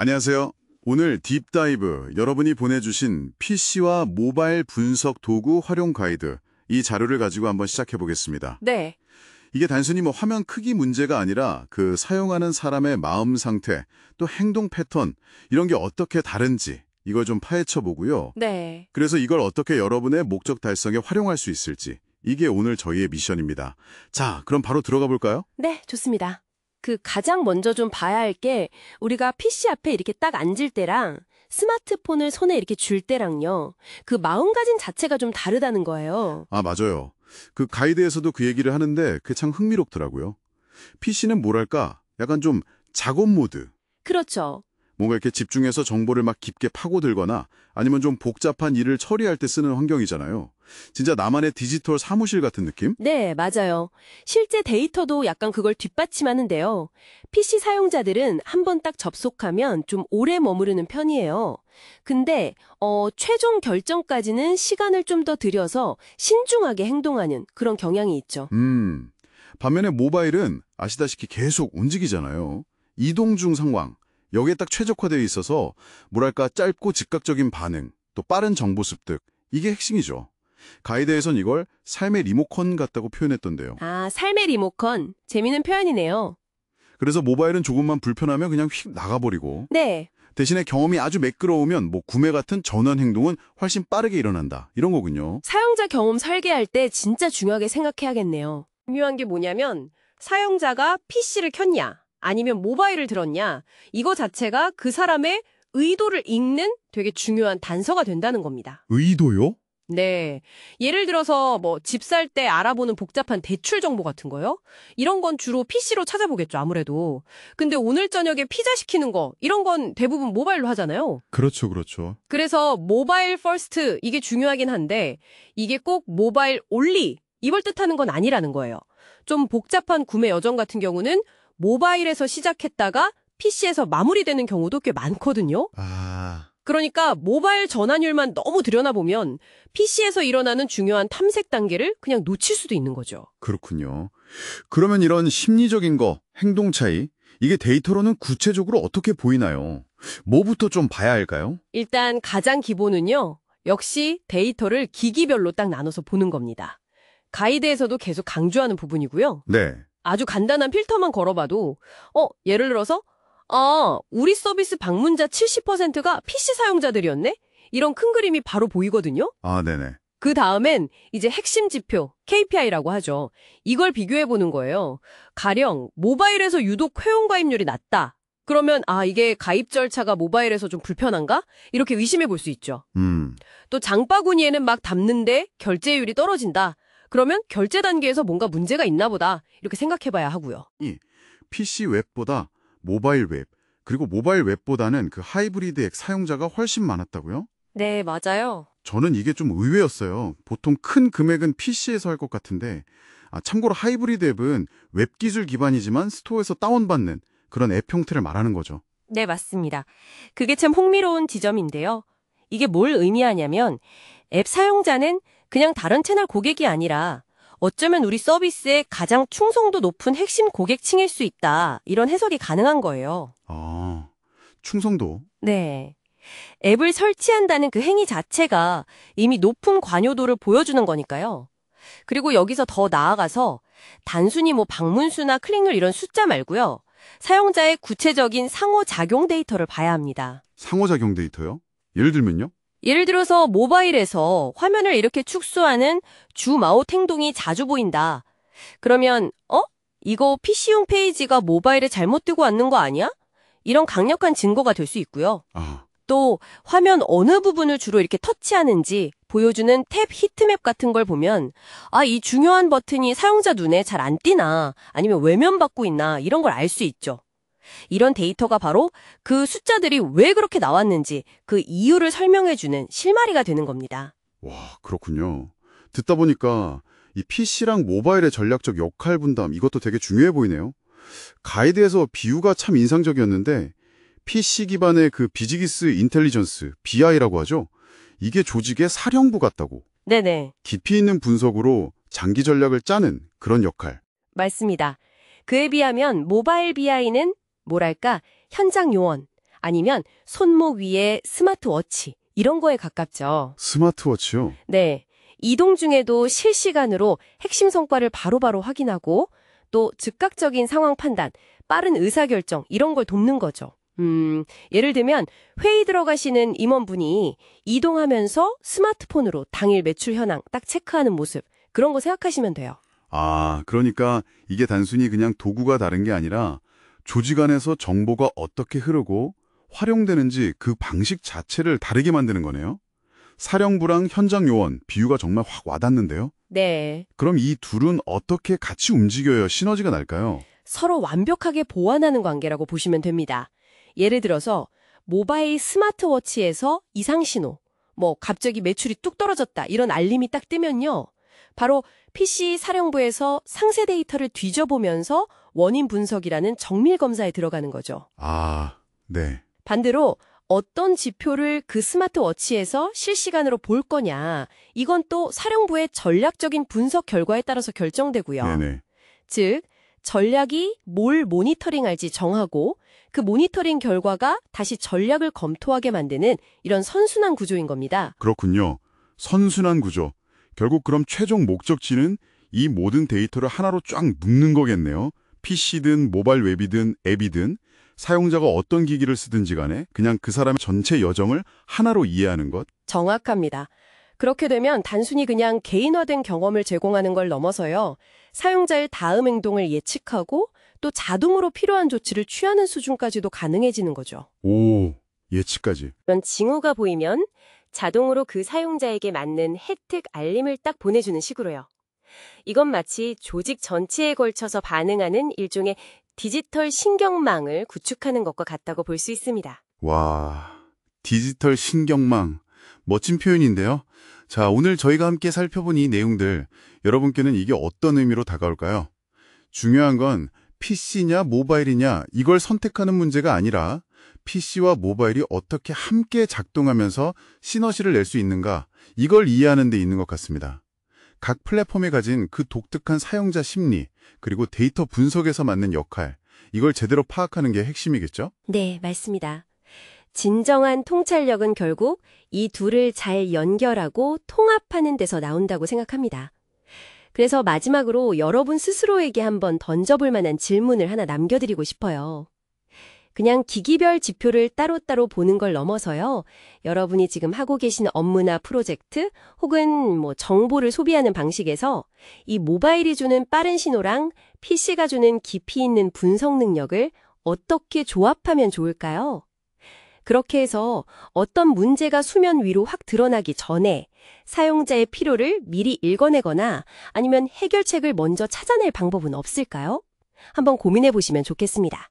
안녕하세요. 오늘 딥다이브 여러분이 보내주신 PC와 모바일 분석 도구 활용 가이드 이 자료를 가지고 한번 시작해 보겠습니다. 네, 이게 단순히 화면 크기 문제가 아니라 그 사용하는 사람의 마음 상태 또 행동 패턴 이런 게 어떻게 다른지 이걸 좀 파헤쳐 보고요. 네. 그래서 이걸 어떻게 여러분의 목적 달성에 활용할 수 있을지 이게 오늘 저희의 미션입니다. 자, 그럼 바로 들어가 볼까요? 네, 좋습니다. 가장 먼저 좀 봐야 할 게 우리가 PC 앞에 이렇게 딱 앉을 때랑 스마트폰을 손에 이렇게 줄 때랑요. 그 마음가짐 자체가 좀 다르다는 거예요. 아, 맞아요. 그 가이드에서도 그 얘기를 하는데 그게 참 흥미롭더라고요. PC는 뭐랄까 약간 좀 작업 모드. 그렇죠. 뭔가 이렇게 집중해서 정보를 막 깊게 파고들거나 아니면 좀 복잡한 일을 처리할 때 쓰는 환경이잖아요. 진짜 나만의 디지털 사무실 같은 느낌? 네, 맞아요. 실제 데이터도 약간 그걸 뒷받침하는데요. PC 사용자들은 한 번 딱 접속하면 좀 오래 머무르는 편이에요. 근데 최종 결정까지는 시간을 좀 더 들여서 신중하게 행동하는 그런 경향이 있죠. 반면에 모바일은 아시다시피 계속 움직이잖아요. 이동 중 상황, 여기에 딱 최적화되어 있어서 뭐랄까 짧고 즉각적인 반응, 또 빠른 정보 습득, 이게 핵심이죠. 가이드에선 이걸 삶의 리모컨 같다고 표현했던데요. 아, 삶의 리모컨. 재미있는 표현이네요. 그래서 모바일은 조금만 불편하면 그냥 휙 나가버리고 네. 대신에 경험이 아주 매끄러우면 구매 같은 전환 행동은 훨씬 빠르게 일어난다. 이런 거군요. 사용자 경험 설계할 때 진짜 중요하게 생각해야겠네요. 중요한 게 뭐냐면 사용자가 PC를 켰냐 아니면 모바일을 들었냐 이거 자체가 그 사람의 의도를 읽는 되게 중요한 단서가 된다는 겁니다. 의도요? 네. 예를 들어서 집 살 때 알아보는 복잡한 대출 정보 같은 거요? 이런 건 주로 PC로 찾아보겠죠, 아무래도. 근데 오늘 저녁에 피자 시키는 거 이런 건 대부분 모바일로 하잖아요. 그렇죠, 그렇죠. 그래서 모바일 퍼스트 이게 중요하긴 한데 이게 꼭 모바일 올리 이걸 뜻하는 건 아니라는 거예요. 좀 복잡한 구매 여정 같은 경우는 모바일에서 시작했다가 PC에서 마무리되는 경우도 꽤 많거든요. 그러니까 모바일 전환율만 너무 들여다보면 PC에서 일어나는 중요한 탐색 단계를 그냥 놓칠 수도 있는 거죠. 그렇군요. 그러면 이런 심리적인 거, 행동 차이, 이게 데이터로는 구체적으로 어떻게 보이나요? 뭐부터 좀 봐야 할까요? 일단 가장 기본은요. 역시 데이터를 기기별로 딱 나눠서 보는 겁니다. 가이드에서도 계속 강조하는 부분이고요. 네. 아주 간단한 필터만 걸어봐도 예를 들어서 우리 서비스 방문자 70%가 PC 사용자들이었네? 이런 큰 그림이 바로 보이거든요? 아, 네네. 그 다음엔 이제 핵심 지표, KPI라고 하죠. 이걸 비교해보는 거예요. 가령 모바일에서 유독 회원가입률이 낮다. 그러면 이게 가입 절차가 모바일에서 좀 불편한가? 이렇게 의심해 볼 수 있죠. 또 장바구니에는 막 담는데 결제율이 떨어진다. 그러면 결제 단계에서 뭔가 문제가 있나 보다. 이렇게 생각해봐야 하고요. 이 PC 웹보다 모바일 웹, 그리고 모바일 웹보다는 그 하이브리드 앱 사용자가 훨씬 많았다고요? 네, 맞아요. 저는 이게 좀 의외였어요. 보통 큰 금액은 PC에서 할 것 같은데 참고로 하이브리드 앱은 웹 기술 기반이지만 스토어에서 다운받는 그런 앱 형태를 말하는 거죠. 네, 맞습니다. 그게 참 흥미로운 지점인데요. 이게 뭘 의미하냐면 앱 사용자는 그냥 다른 채널 고객이 아니라 어쩌면 우리 서비스의 가장 충성도 높은 핵심 고객층일 수 있다. 이런 해석이 가능한 거예요. 아, 충성도. 네. 앱을 설치한다는 그 행위 자체가 이미 높은 관여도를 보여주는 거니까요. 그리고 여기서 더 나아가서 단순히 방문 수나 클릭률 이런 숫자 말고요. 사용자의 구체적인 상호작용 데이터를 봐야 합니다. 상호작용 데이터요? 예를 들면요? 예를 들어서 모바일에서 화면을 이렇게 축소하는 줌아웃 행동이 자주 보인다. 그러면 이거 PC용 페이지가 모바일에 잘못 뜨고 왔는 거 아니야? 이런 강력한 증거가 될 수 있고요. 또 화면 어느 부분을 주로 이렇게 터치하는지 보여주는 탭 히트맵 같은 걸 보면 이 중요한 버튼이 사용자 눈에 잘 안 띄나 아니면 외면받고 있나 이런 걸 알 수 있죠. 이런 데이터가 바로 그 숫자들이 왜 그렇게 나왔는지 그 이유를 설명해주는 실마리가 되는 겁니다. 와, 그렇군요. 듣다 보니까 이 PC랑 모바일의 전략적 역할 분담 이것도 되게 중요해 보이네요. 가이드에서 비유가 참 인상적이었는데 PC 기반의 그 비즈니스 인텔리전스, BI라고 하죠. 이게 조직의 사령부 같다고. 네네. 깊이 있는 분석으로 장기 전략을 짜는 그런 역할. 맞습니다. 그에 비하면 모바일 BI는 뭐랄까 현장 요원, 아니면 손목 위에 스마트워치 이런 거에 가깝죠. 스마트워치요? 네. 이동 중에도 실시간으로 핵심 성과를 바로바로 확인하고 또 즉각적인 상황 판단, 빠른 의사결정 이런 걸 돕는 거죠. 예를 들면 회의 들어가시는 임원분이 이동하면서 스마트폰으로 당일 매출 현황 딱 체크하는 모습 그런 거 생각하시면 돼요. 아, 그러니까 이게 단순히 그냥 도구가 다른 게 아니라 조직 안에서 정보가 어떻게 흐르고 활용되는지 그 방식 자체를 다르게 만드는 거네요. 사령부랑 현장 요원, 비유가 정말 확 와닿는데요. 네. 그럼 이 둘은 어떻게 같이 움직여야 시너지가 날까요? 서로 완벽하게 보완하는 관계라고 보시면 됩니다. 예를 들어서 모바일 스마트워치에서 이상 신호, 갑자기 매출이 뚝 떨어졌다 이런 알림이 딱 뜨면요. 바로 PC 사령부에서 상세 데이터를 뒤져보면서 원인 분석이라는 정밀 검사에 들어가는 거죠. 아, 네. 반대로 어떤 지표를 그 스마트워치에서 실시간으로 볼 거냐, 이건 또 사령부의 전략적인 분석 결과에 따라서 결정되고요. 네네. 즉, 전략이 뭘 모니터링할지 정하고 그 모니터링 결과가 다시 전략을 검토하게 만드는 이런 선순환 구조인 겁니다. 그렇군요. 선순환 구조. 결국 그럼 최종 목적지는 이 모든 데이터를 하나로 쫙 묶는 거겠네요. PC든 모바일 웹이든 앱이든 사용자가 어떤 기기를 쓰든지 간에 그냥 그 사람의 전체 여정을 하나로 이해하는 것. 정확합니다. 그렇게 되면 단순히 그냥 개인화된 경험을 제공하는 걸 넘어서요. 사용자의 다음 행동을 예측하고 또 자동으로 필요한 조치를 취하는 수준까지도 가능해지는 거죠. 오, 예측까지. 이런 징후가 보이면 자동으로 그 사용자에게 맞는 혜택 알림을 딱 보내주는 식으로요. 이건 마치 조직 전체에 걸쳐서 반응하는 일종의 디지털 신경망을 구축하는 것과 같다고 볼 수 있습니다. 와, 디지털 신경망. 멋진 표현인데요. 자, 오늘 저희가 함께 살펴본 이 내용들, 여러분께는 이게 어떤 의미로 다가올까요? 중요한 건 PC냐 모바일이냐 이걸 선택하는 문제가 아니라 PC와 모바일이 어떻게 함께 작동하면서 시너지를 낼 수 있는가, 이걸 이해하는 데 있는 것 같습니다. 각 플랫폼이 가진 그 독특한 사용자 심리, 그리고 데이터 분석에서 맡는 역할, 이걸 제대로 파악하는 게 핵심이겠죠? 네, 맞습니다. 진정한 통찰력은 결국 이 둘을 잘 연결하고 통합하는 데서 나온다고 생각합니다. 그래서 마지막으로 여러분 스스로에게 한번 던져볼 만한 질문을 하나 남겨드리고 싶어요. 그냥 기기별 지표를 따로따로 보는 걸 넘어서요. 여러분이 지금 하고 계신 업무나 프로젝트 혹은 정보를 소비하는 방식에서 이 모바일이 주는 빠른 신호랑 PC가 주는 깊이 있는 분석 능력을 어떻게 조합하면 좋을까요? 그렇게 해서 어떤 문제가 수면 위로 확 드러나기 전에 사용자의 필요를 미리 읽어내거나 아니면 해결책을 먼저 찾아낼 방법은 없을까요? 한번 고민해 보시면 좋겠습니다.